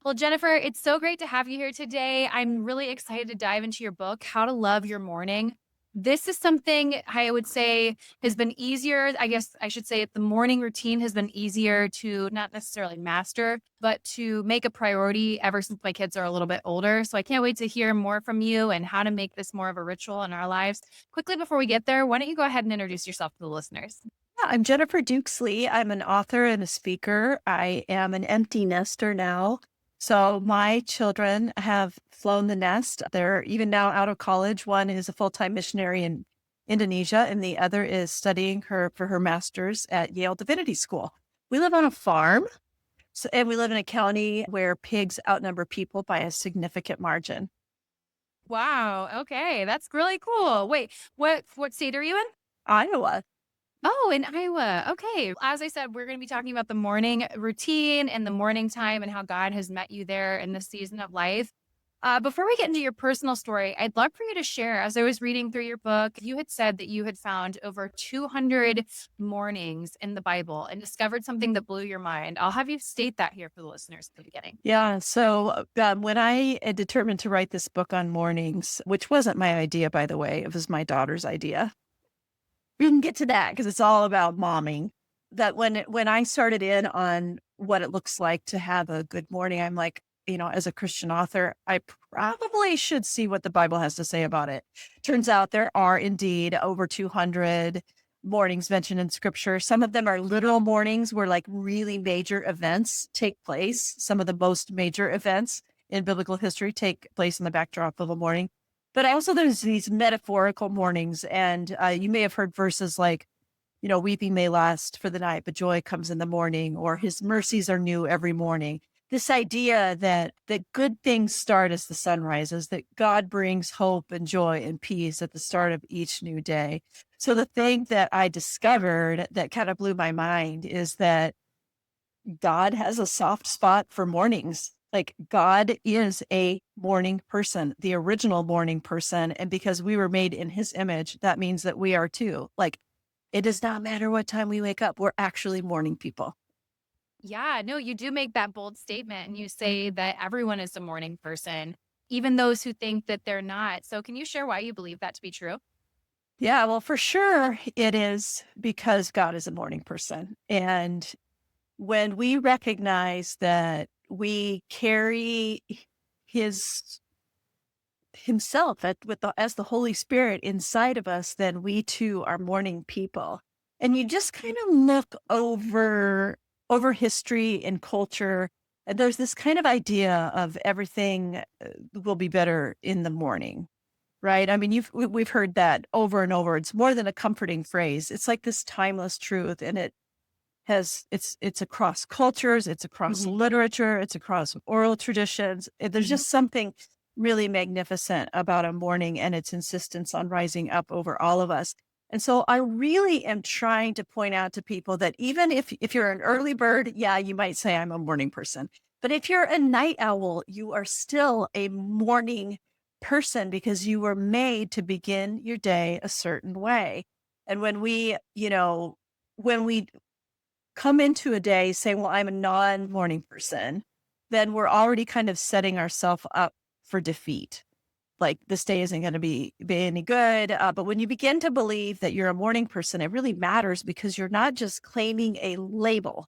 Well, Jennifer, it's so great to have you here today. I'm really excited to dive into your book, How to Love Your Morning. This is something I would say has been easier. I guess I should say the morning routine has been easier to not necessarily master, but to make a priority ever since my kids are a little bit older. So I can't wait to hear more from you and how to make this more of a ritual in our lives. Quickly, before we get there, why don't you go ahead and introduce yourself to the listeners? Yeah, I'm Jennifer Dukesley. I'm an author and a speaker. I am an empty nester now. So my children have flown the nest. They're even now out of college. One is a full-time missionary in Indonesia, and the other is studying her for her master's at Yale Divinity School. We live on a farm, and we live in a county where pigs outnumber people by a significant margin. Wow. Okay. That's really cool. Wait, what state are you in? Iowa. Oh, in Iowa. Okay. As I said, we're going to be talking about the morning routine and the morning time and how God has met you there in this season of life. Before we get into your personal story, I'd love for you to share. As I was reading through your book, you had said that you had found over 200 mornings in the Bible and discovered something that blew your mind. I'll have you state that here for the listeners at the beginning. Yeah. So when I determined to write this book on mornings, which wasn't my idea, by the way, it was my daughter's idea. We can get to that because it's all about momming. That when I started in on what it looks like to have a good morning, I'm like, as a Christian author, I probably should see what the Bible has to say about it. Turns out there are indeed over 200 mornings mentioned in scripture. Some of them are literal mornings where like really major events take place. Some of the most major events in biblical history take place in the backdrop of a morning. But I also there's these metaphorical mornings, and you may have heard verses like, weeping may last for the night, but joy comes in the morning, or his mercies are new every morning. This idea that good things start as the sun rises, that God brings hope and joy and peace at the start of each new day. So the thing that I discovered that kind of blew my mind is that God has a soft spot for mornings. Like God is a morning person, the original morning person. And because we were made in his image, that means that we are too. Like it does not matter what time we wake up. We're actually morning people. Yeah, no, you do make that bold statement and you say that everyone is a morning person, even those who think that they're not. So, can you share why you believe that to be true? Yeah, well, for sure it is because God is a morning person. And when we recognize that we carry his himself as the Holy Spirit inside of us, then we too are morning people. And you just kind of look over history and culture. And there's this kind of idea of everything will be better in the morning, right? I mean, we've heard that over and over. It's more than a comforting phrase. It's like this timeless truth, and it's across cultures, it's across Mhm. literature, it's across oral traditions. There's Mhm. just something really magnificent about a morning and its insistence on rising up over all of us. And so I really am trying to point out to people that even if you're an early bird, yeah, you might say I'm a morning person. But if you're a night owl, you are still a morning person because you were made to begin your day a certain way. And when we come into a day saying, well, I'm a non-morning person, then we're already kind of setting ourselves up for defeat. Like this day isn't going to be any good. But when you begin to believe that you're a morning person, it really matters because you're not just claiming a label.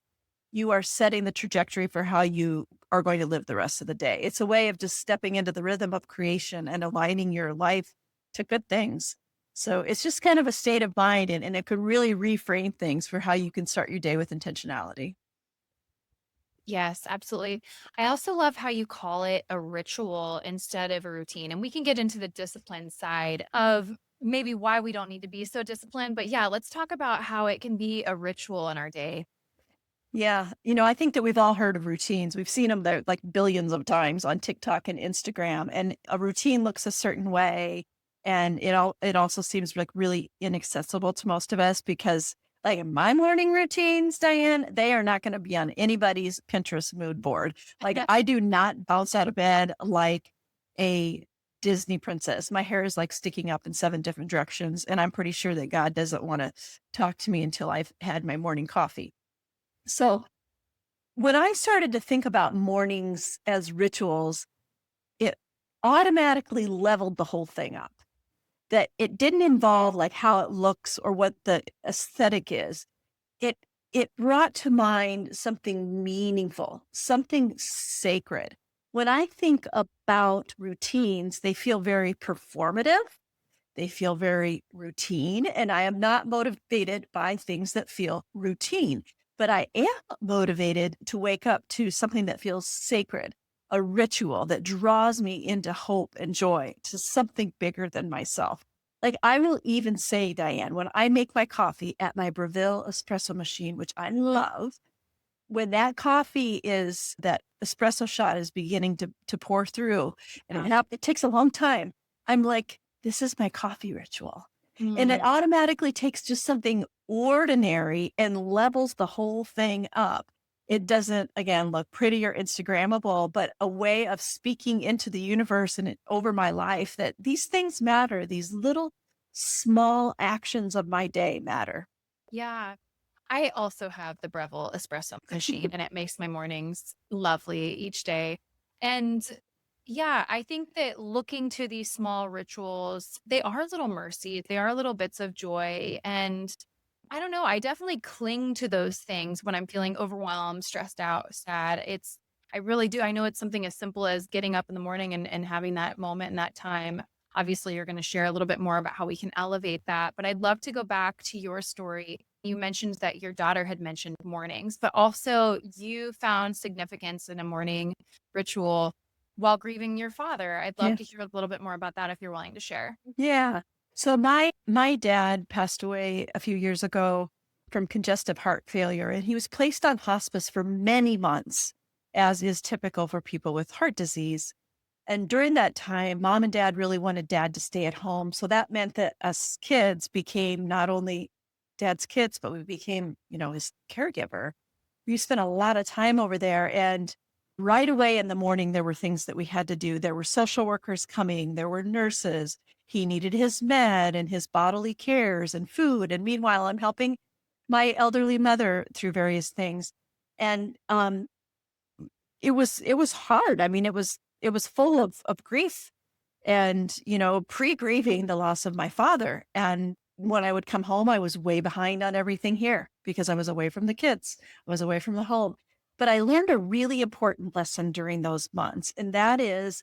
You are setting the trajectory for how you are going to live the rest of the day. It's a way of just stepping into the rhythm of creation and aligning your life to good things. So it's just kind of a state of mind, and it could really reframe things for how you can start your day with intentionality. Yes, absolutely. I also love how you call it a ritual instead of a routine. And we can get into the discipline side of maybe why we don't need to be so disciplined. But yeah, let's talk about how it can be a ritual in our day. Yeah. I think that we've all heard of routines. We've seen them there like billions of times on TikTok and Instagram. And a routine looks a certain way. And it also seems like really inaccessible to most of us because like my morning routines, Diane, they are not going to be on anybody's Pinterest mood board. Like I do not bounce out of bed like a Disney princess. My hair is like sticking up in seven different directions. And I'm pretty sure that God doesn't want to talk to me until I've had my morning coffee. So when I started to think about mornings as rituals, it automatically leveled the whole thing up. That it didn't involve like how it looks or what the aesthetic is. It it brought to mind something meaningful, something sacred. When I think about routines, they feel very performative. They feel very routine, and I am not motivated by things that feel routine, but I am motivated to wake up to something that feels sacred, a ritual that draws me into hope and joy, to something bigger than myself. Like I will even say, Diane, when I make my coffee at my Breville espresso machine, which I love, when that espresso shot is beginning to pour through and it takes a long time, I'm like, this is my coffee ritual. And it Mm, automatically takes just something ordinary and levels the whole thing up. It doesn't, again, look pretty or Instagrammable, but a way of speaking into the universe and over my life that these things matter. These little small actions of my day matter. yeah. I also have the Breville espresso machine, and it makes my mornings lovely each day. And yeah, I think that looking to these small rituals, they are little mercies, they are little bits of joy. And I don't know, I definitely cling to those things when I'm feeling overwhelmed, stressed out, sad. I really do. I know it's something as simple as getting up in the morning and having that moment and that time. Obviously, you're going to share a little bit more about how we can elevate that. But I'd love to go back to your story. You mentioned that your daughter had mentioned mornings, but also you found significance in a morning ritual while grieving your father. I'd love Yeah. to hear a little bit more about that if you're willing to share. Yeah. So my dad passed away a few years ago from congestive heart failure, and he was placed on hospice for many months, as is typical for people with heart disease. And during that time, mom and dad really wanted dad to stay at home. So that meant that us kids became not only dad's kids, but we became, his caregiver. We spent a lot of time over there. And right away in the morning, there were things that we had to do. There were social workers coming, there were nurses. He needed his med and his bodily cares and food. And meanwhile, I'm helping my elderly mother through various things. And it was hard. I mean, it was full of grief and, pre-grieving the loss of my father. And when I would come home, I was way behind on everything here because I was away from the kids. I was away from the home. But I learned a really important lesson during those months, and that is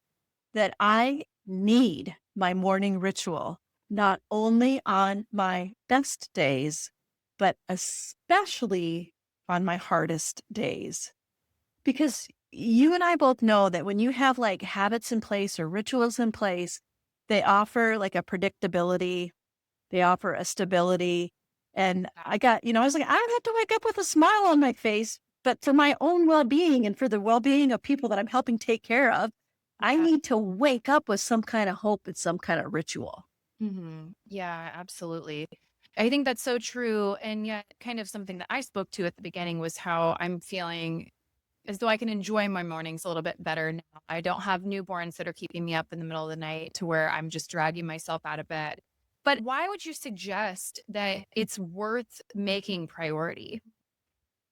that I need my morning ritual, not only on my best days, but especially on my hardest days. Because you and I both know that when you have like habits in place or rituals in place, they offer like a predictability, they offer a stability. And I was like, I don't have to wake up with a smile on my face, but for my own well being and for the well being of people that I'm helping take care of, I Yeah. need to wake up with some kind of hope and some kind of ritual. Yeah, absolutely. I think that's so true. And yet, kind of something that I spoke to at the beginning was how I'm feeling as though I can enjoy my mornings a little bit better now. I don't have newborns that are keeping me up in the middle of the night to where I'm just dragging myself out of bed. But why would you suggest that it's worth making priority?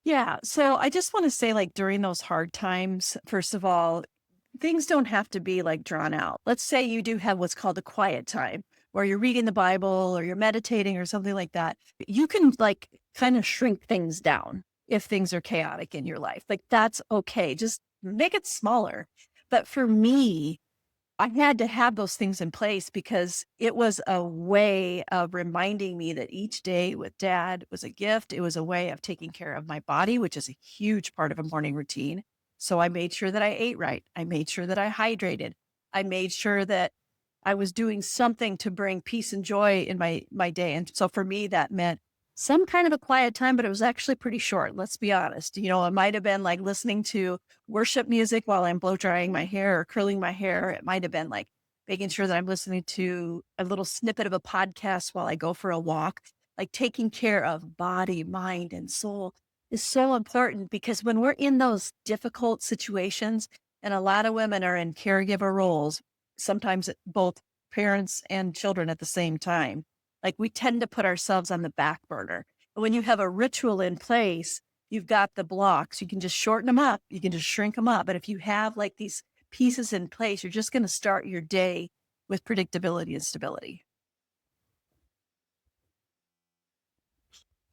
Yeah. So I just want to say, like, during those hard times, first of all, things don't have to be like drawn out. Let's say you do have what's called a quiet time where you're reading the Bible or you're meditating or something like that. You can like kind of shrink things down if things are chaotic in your life. Like, that's okay. Just make it smaller. But for me, I had to have those things in place because it was a way of reminding me that each day with dad was a gift. It was a way of taking care of my body, which is a huge part of a morning routine. So I made sure that I ate right. I made sure that I hydrated. I made sure that I was doing something to bring peace and joy in my day. And so for me, that meant some kind of a quiet time, but it was actually pretty short. Let's be honest. It might have been like listening to worship music while I'm blow drying my hair or curling my hair. It might have been like making sure that I'm listening to a little snippet of a podcast while I go for a walk. Like taking care of body, mind, and soul is so important because when we're in those difficult situations, and a lot of women are in caregiver roles, sometimes both parents and children at the same time, like we tend to put ourselves on the back burner. But when you have a ritual in place, you've got the blocks. You can just shorten them up. You can just shrink them up. But if you have like these pieces in place, you're just going to start your day with predictability and stability.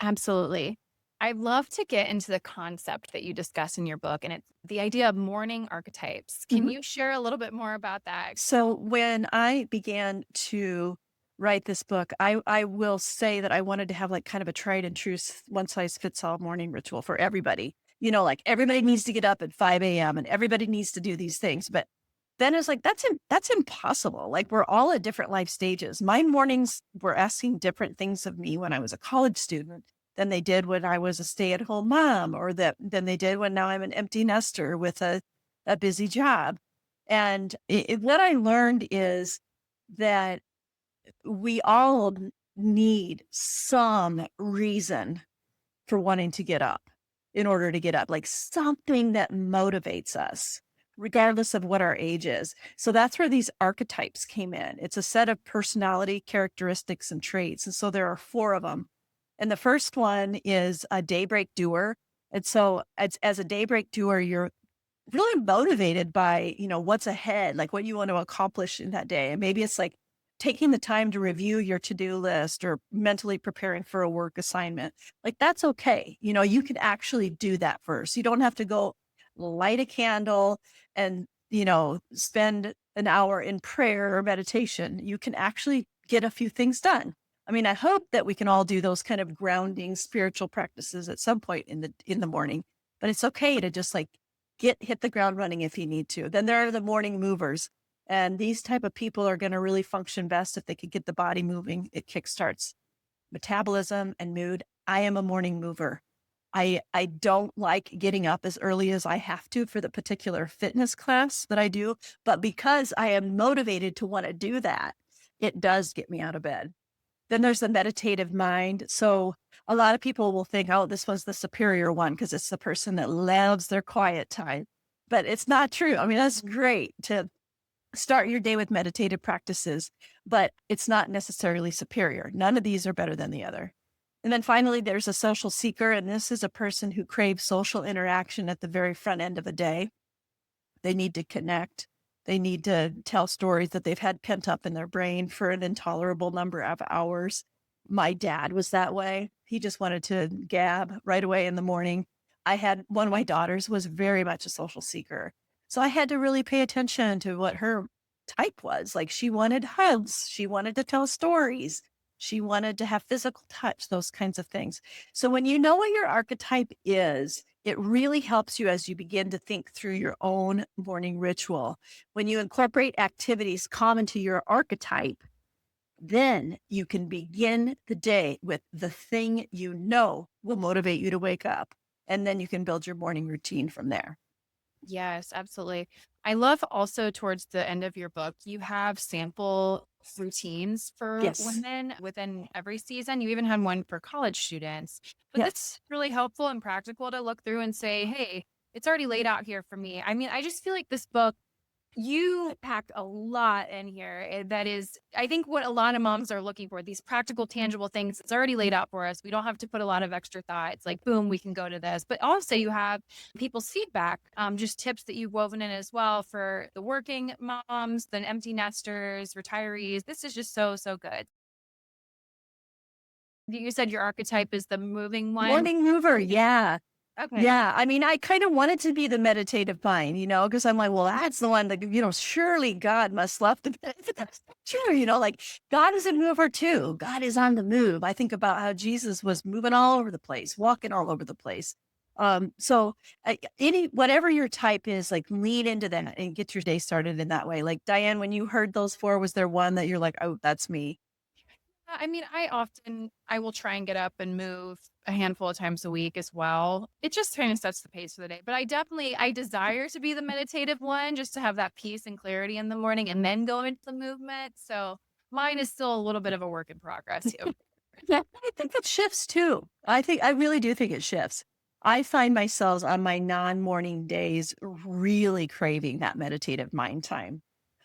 Absolutely. I'd love to get into the concept that you discuss in your book, and it's the idea of morning archetypes. Can Mhm. you share a little bit more about that? So when I began to write this book, I will say that I wanted to have like kind of a tried and true one size fits all morning ritual for everybody. Like everybody needs to get up at 5 a.m. and everybody needs to do these things. But then it's like that's impossible. Like we're all at different life stages. My mornings were asking different things of me when I was a college student than they did when I was a stay-at-home mom, or that than they did when now I'm an empty nester with a busy job. And what I learned is that we all need some reason for wanting to get up in order to get up, like something that motivates us, regardless of what our age is. So that's where these archetypes came in. It's a set of personality characteristics and traits. And so there are four of them. And the first one is a daybreak doer. And so as a daybreak doer, you're really motivated by, what's ahead, like what you want to accomplish in that day. And maybe it's like taking the time to review your to-do list or mentally preparing for a work assignment. Like that's okay. You can actually do that first. You don't have to go light a candle and, spend an hour in prayer or meditation. You can actually get a few things done. I mean, I hope that we can all do those kind of grounding spiritual practices at some point in the morning, but it's okay to just like hit the ground running if you need to. Then there are the morning movers. And these type of people are going to really function best if they can get the body moving. It kickstarts metabolism and mood. I am a morning mover. I don't like getting up as early as I have to for the particular fitness class that I do, but because I am motivated to want to do that, it does get me out of bed. Then there's the meditative mind. So a lot of people will think, oh, this was the superior one because it's the person that loves their quiet time. But it's not true. I mean, that's great to start your day with meditative practices, but it's not necessarily superior. None of these are better than the other. And then finally, there's a social seeker. And this is a person who craves social interaction at the very front end of the day. They need to connect. They need to tell stories that they've had pent up in their brain for an intolerable number of hours. My dad was that way. He just wanted to gab right away in the morning. I had one of my daughters was very much a social seeker. So I had to really pay attention to what her type was. Like she wanted hugs, she wanted to tell stories, she wanted to have physical touch, those kinds of things. So when you know what your archetype is, it really helps you as you begin to think through your own morning ritual. When you incorporate activities common to your archetype, then you can begin the day with the thing you know will motivate you to wake up. And then you can build your morning routine from there. Yes, absolutely. I love also towards the end of your book, you have sample routines for Yes. women within every season. You even had one for college students. But this Yes. is really helpful and practical to look through and say, hey, it's already laid out here for me. I mean, I just feel like this book you packed a lot in here. That is, I think, what a lot of moms are looking for these practical, tangible things. It's already laid out for us. We don't have to put a lot of extra thought. It's like, boom, we can go to this. But also, you have people's feedback, just tips that you've woven in as well for the working moms, the empty nesters, retirees. This is just so, so good. You said your archetype is the moving one. Morning mover. Yeah. Okay. Yeah, I mean, I kind of wanted to be the meditative mind, because I'm like, well, that's the one that, surely God must love the that's not true, like God is a mover too. God is on the move. I think about how Jesus was moving all over the place, walking all over the place. So whatever your type is, like lean into that and get your day started in that way. Like Diane, when you heard those four, was there one that you're like, oh, that's me? I mean, I will try and get up and move a handful of times a week as well. It just kind of sets the pace for the day. But I desire to be the meditative one just to have that peace and clarity in the morning and then go into the movement. So mine is still a little bit of a work in progress here. Yeah, I think it shifts too. I really do think it shifts. I find myself on my non-morning days really craving that meditative mind time.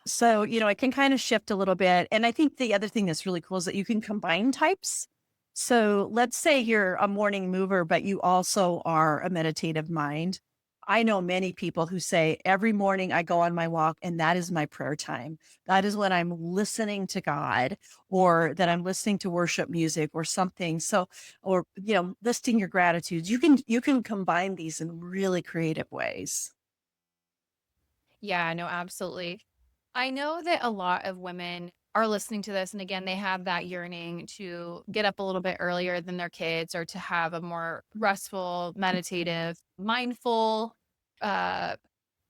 So, it can kind of shift a little bit. And I think the other thing that's really cool is that you can combine types. So let's say you're a morning mover, but you also are a meditative mind. I know many people who say every morning I go on my walk and that is my prayer time. That is when I'm listening to God or that I'm listening to worship music or something. So, or, listing your gratitudes. You can combine these in really creative ways. Yeah, no, absolutely. I know that a lot of women are listening to this, and again, they have that yearning to get up a little bit earlier than their kids or to have a more restful, meditative, mindful, uh,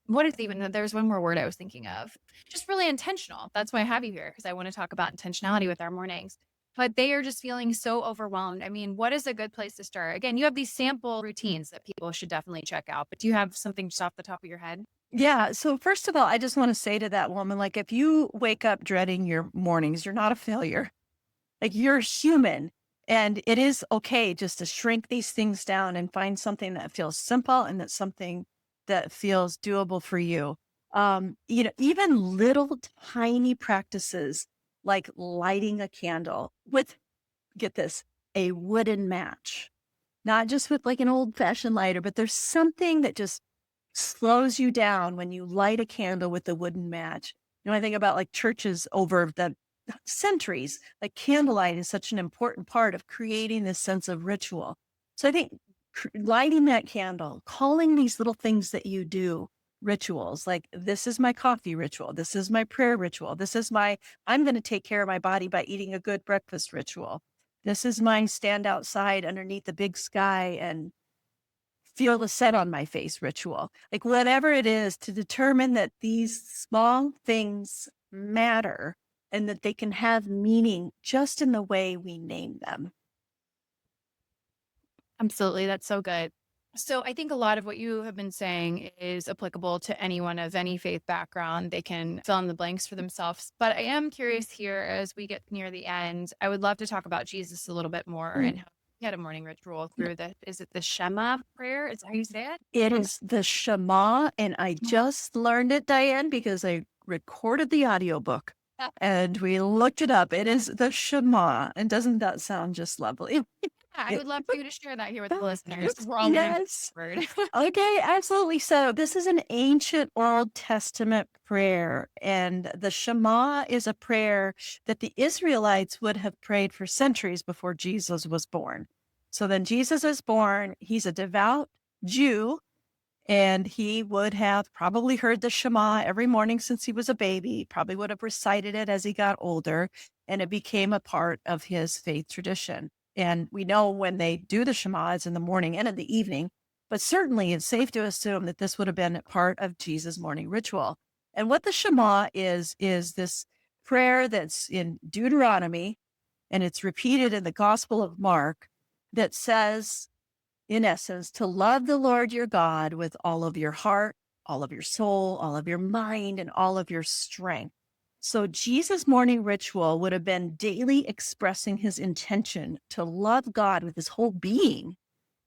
what is even there's one more word I was thinking of. Just really intentional. That's why I have you here because I want to talk about intentionality with our mornings. But they are just feeling so overwhelmed. I mean, what is a good place to start? Again, you have these sample routines that people should definitely check out, but do you have something just off the top of your head? Yeah. So, first of all, I just want to say to that woman, like, if you wake up dreading your mornings, you're not a failure. Like you're human and it is okay just to shrink these things down and find something that feels simple and that's something that feels doable for you. Even little tiny practices like lighting a candle with, get this, a wooden match, not just with like an old fashioned lighter, but there's something that just slows you down when you light a candle with a wooden match. I think about like churches over the centuries, like candlelight is such an important part of creating this sense of ritual. So I think lighting that candle, calling these little things that you do rituals, like this is my coffee ritual, this is my prayer ritual, this is my, I'm going to take care of my body by eating a good breakfast ritual. This is my stand outside underneath the big sky and feel the set on my face ritual. Like whatever it is to determine that these small things matter and that they can have meaning just in the way we name them. Absolutely. That's so good. So I think a lot of what you have been saying is applicable to anyone of any faith background. They can fill in the blanks for themselves. But I am curious here as we get near the end. I would love to talk about Jesus a little bit more Mm. and how he had a morning ritual through the is it the Shema prayer? Is that how you say it? It is the Shema, and I just learned it, Diane, because I recorded the audiobook and we looked it up. It is the Shema. And doesn't that sound just lovely? Yeah, I would love for you to share that here with the listeners. We're all looking Yes. forward. Okay, absolutely. So, this is an ancient Old Testament prayer, and the Shema is a prayer that the Israelites would have prayed for centuries before Jesus was born. So, then Jesus is born. He's a devout Jew, and he would have probably heard the Shema every morning since he was a baby, probably would have recited it as he got older, and it became a part of his faith tradition. And we know when they do the Shema, it's in the morning and in the evening, but certainly it's safe to assume that this would have been part of Jesus' morning ritual. And what the Shema is this prayer that's in Deuteronomy, and it's repeated in the Gospel of Mark that says, in essence, to love the Lord your God with all of your heart, all of your soul, all of your mind, and all of your strength. So, Jesus' morning ritual would have been daily expressing his intention to love God with his whole being.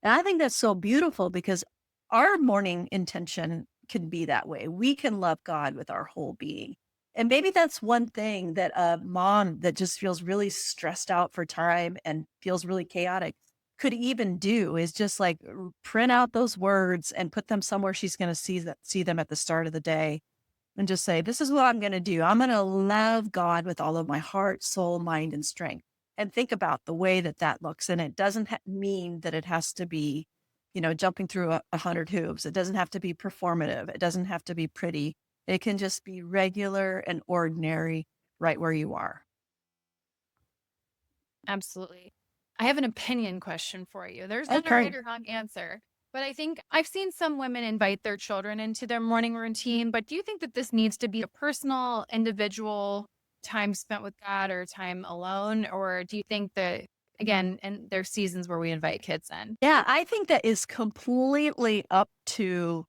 And I think that's so beautiful because our morning intention can be that way. We can love God with our whole being. And maybe that's one thing that a mom that just feels really stressed out for time and feels really chaotic could even do is just like print out those words and put them somewhere she's going to see them at the start of the day and just say, this is what I'm going to do. I'm going to love God with all of my heart, soul, mind, and strength. And think about the way that that looks. And it doesn't mean that it has to be, jumping through 100 hoops. It doesn't have to be performative. It doesn't have to be pretty. It can just be regular and ordinary right where you are. Absolutely. I have an opinion question for you. There's not a Okay. right or wrong answer, but I think I've seen some women invite their children into their morning routine. But do you think that this needs to be a personal, individual time spent with God or time alone? Or do you think that, again, and there's seasons where we invite kids in? Yeah, I think that is completely up to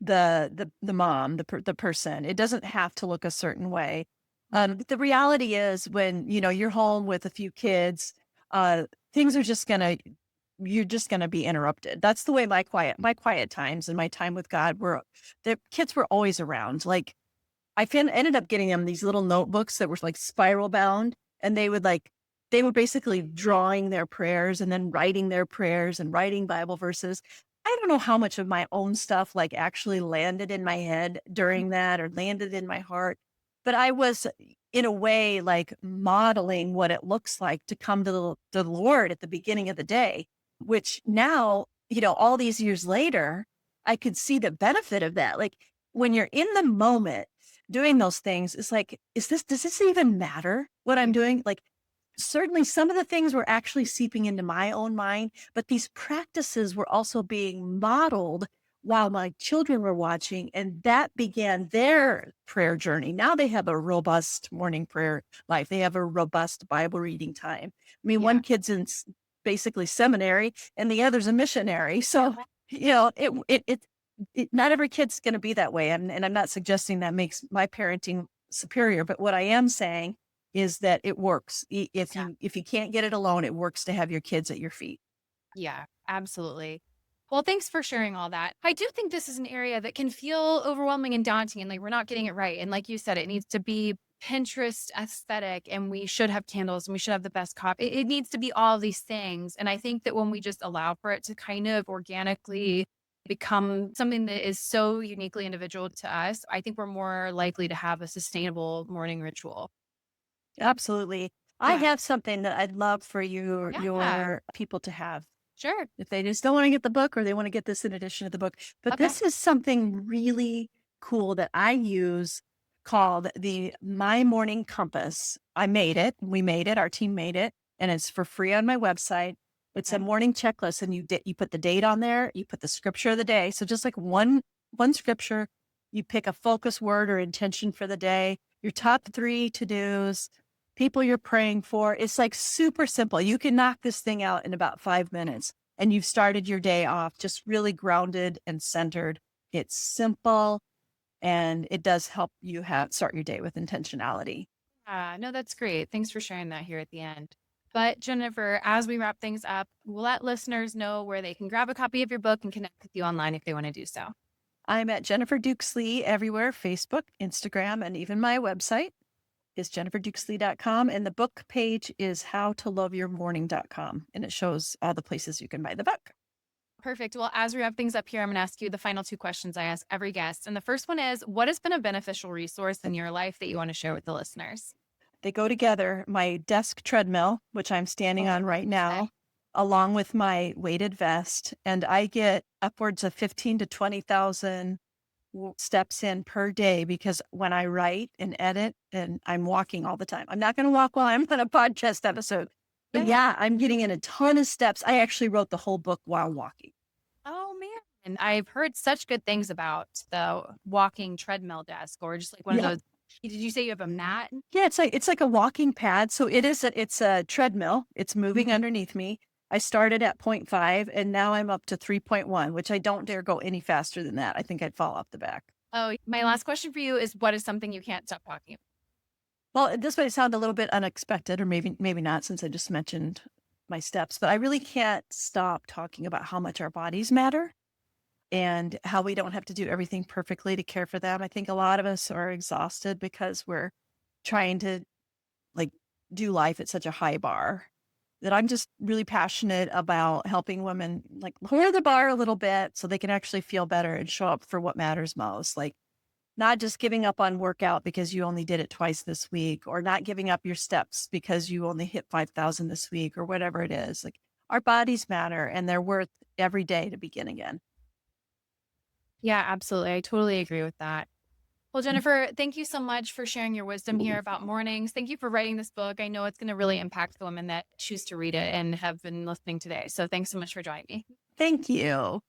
the mom, the person. It doesn't have to look a certain way. But the reality is when, you're home with a few kids, things are just gonna you're just gonna be interrupted. That's the way my quiet times and my time with God were. The kids were always around. Like ended up getting them these little notebooks that were like spiral bound, and they would like they were basically drawing their prayers and then writing their prayers and writing Bible verses. I don't know how much of my own stuff like actually landed in my head during that or landed in my heart, but I was in a way like modeling what it looks like to come to the Lord at the beginning of the day, which now, all these years later, I could see the benefit of that. Like when you're in the moment doing those things, it's like, does this even matter what I'm doing? Like, certainly some of the things were actually seeping into my own mind, but these practices were also being modeled while my children were watching, and that began their prayer journey. Now they have a robust morning prayer life. They have a robust Bible reading time. I mean, one Yeah. kid's in basically seminary and the other's a missionary. So, not every kid's going to be that way. And I'm not suggesting that makes my parenting superior, but what I am saying is that it works. If you can't get it alone, it works to have your kids at your feet. Yeah, absolutely. Well, thanks for sharing all that. I do think this is an area that can feel overwhelming and daunting, and like we're not getting it right. And like you said, it needs to be Pinterest aesthetic, and we should have candles and we should have the best copy. It needs to be all of these things. And I think that when we just allow for it to kind of organically become something that is so uniquely individual to us, I think we're more likely to have a sustainable morning ritual. Absolutely. I Yeah. have something that I'd love for Yeah. your people to have. Sure. If they just don't want to get the book or they want to get this in addition to the book. But Okay. this is something really cool that I use called the My Morning Compass. I made it. We made it. Our team made it. And it's for free on my website. It's a Okay. morning checklist and you put the date on there, you put the scripture of the day. So just like one scripture, you pick a focus word or intention for the day, your top 3 to-dos, people you're praying for. It's like super simple. You can knock this thing out in about 5 minutes and you've started your day off just really grounded and centered. It's simple and it does help you start your day with intentionality. No, that's great. Thanks for sharing that here at the end. But Jennifer, as we wrap things up, we'll let listeners know where they can grab a copy of your book and connect with you online if they want to do so. I'm at Jennifer Dukesley everywhere, Facebook, Instagram, and even my website is jenniferdukesley.com. And the book page is howtoloveyourmorning.com. And it shows all the places you can buy the book. Perfect. Well, as we wrap things up here, I'm going to ask you the final 2 questions I ask every guest. And the first one is, what has been a beneficial resource in your life that you want to share with the listeners? They go together. My desk treadmill, which I'm standing on right Okay. now, along with my weighted vest. And I get upwards of 15 to 20,000 steps in per day because when I write and edit and I'm walking all the time, I'm not going to walk while I'm on a podcast episode, but Yeah. yeah, I'm getting in a ton of steps. I actually wrote the whole book while walking. Oh, man. And I've heard such good things about the walking treadmill desk or just like one of Yeah. those. Did you say you have a mat? Yeah, it's like a walking pad. So it's a treadmill. It's moving underneath me. I started at point 0.5 and now I'm up to 3.1, which I don't dare go any faster than that. I think I'd fall off the back. Oh, my last question for you is, what is something you can't stop talking about? Well, this might sound a little bit unexpected, or maybe not, since I just mentioned my steps, but I really can't stop talking about how much our bodies matter and how we don't have to do everything perfectly to care for them. I think a lot of us are exhausted because we're trying to like do life at such a high bar that I'm just really passionate about helping women like lower the bar a little bit so they can actually feel better and show up for what matters most. Like not just giving up on workout because you only did it twice this week, or not giving up your steps because you only hit 5,000 this week, or whatever it is. Like our bodies matter and they're worth every day to begin again. Yeah, absolutely. I totally agree with that. Well, Jennifer, thank you so much for sharing your wisdom here about mornings. Thank you for writing this book. I know it's going to really impact the women that choose to read it and have been listening today. So thanks so much for joining me. Thank you.